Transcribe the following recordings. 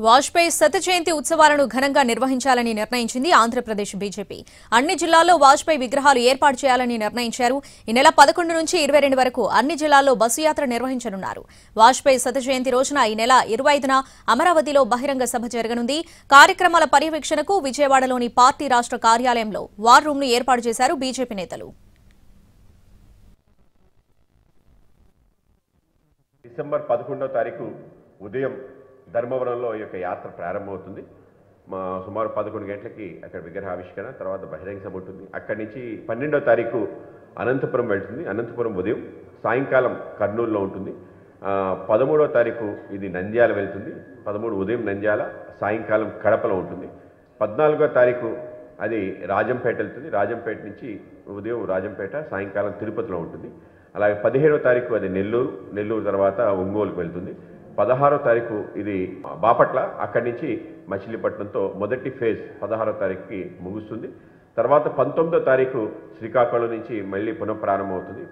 వాజ్పేయి శత జయంతి ఉత్సవాలను ఘనంగా నిర్వహించాలని నిర్ణయించింది ఆంధ్రప్రదేశ్ బీజేపీ. అన్ని జిల్లాల్లో వాజ్పేయి విగ్రహాలు ఏర్పాటు చేయాలని నిర్ణయించారు. ఈ నెల 11 నుంచి 22 వరకు అన్ని జిల్లాల్లో బస్సు యాత్ర నిర్వహించనున్నారు. వాజ్పేయి శత జయంతి రోజున ఈ నెల 25న అమరావతిలో బహిరంగ సభ జరగనుంది. కార్యక్రమాల పర్యవేక్షణకు విజయవాడలోని పార్టీ రాష్ట్ర కార్యాలయంలో వార్ రూమ్ ను ఏర్పాటు చేశారు బీజేపీ నేతలు. డిసెంబర్ 11వ తారీఖు ఉదయం ధర్మవరంలో ఈ యొక్క యాత్ర ప్రారంభమవుతుంది. సుమారు 11 గంటలకి అక్కడ విగ్రహావిష్కరణ, తర్వాత బహిరంగ సభ ఉంటుంది. అక్కడి నుంచి 12వ తారీఖు అనంతపురం వెళ్తుంది. అనంతపురం ఉదయం, సాయంకాలం కర్నూలులో ఉంటుంది. 13వ తారీఖు ఇది నంద్యాల వెళ్తుంది. 13 ఉదయం నంద్యాల, సాయంకాలం కడపలో ఉంటుంది. 14వ తారీఖు అది రాజంపేట వెళ్తుంది. రాజంపేట నుంచి ఉదయం రాజంపేట, సాయంకాలం తిరుపతిలో ఉంటుంది. అలాగే 15వ తారీఖు అది నెల్లూరు తర్వాత ఒంగోలుకు వెళ్తుంది. 16వ తారీఖు ఇది బాపట్ల, అక్కడి నుంచి మచిలీపట్నంతో మొదటి ఫేజ్ 16వ తారీఖుకి ముగుస్తుంది. తర్వాత 19వ తారీఖు శ్రీకాకుళం నుంచి మళ్ళీ పునఃప్రారంభమవుతుంది.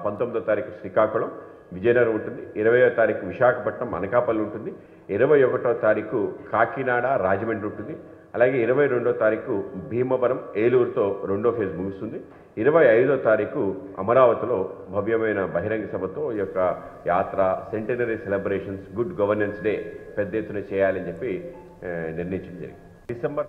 19వ తారీఖు శ్రీకాకుళం, విజయనగరం ఉంటుంది. 20వ తారీఖు విశాఖపట్నం, అనకాపల్లి ఉంటుంది. 21వ తారీఖు కాకినాడ, రాజమండ్రి ఉంటుంది. అలాగే 22వ తారీఖు భీమవరం, ఏలూరుతో రెండో ఫేజ్ ముగుస్తుంది. 25వ తారీఖు అమరావతిలో భవ్యమైన బహిరంగ సభతో ఈ యొక్క యాత్ర, centenary celebrations, good governance day పెద్ద ఎత్తున చేయాలని చెప్పి నిర్ణయించడం జరిగింది. డిసెంబర్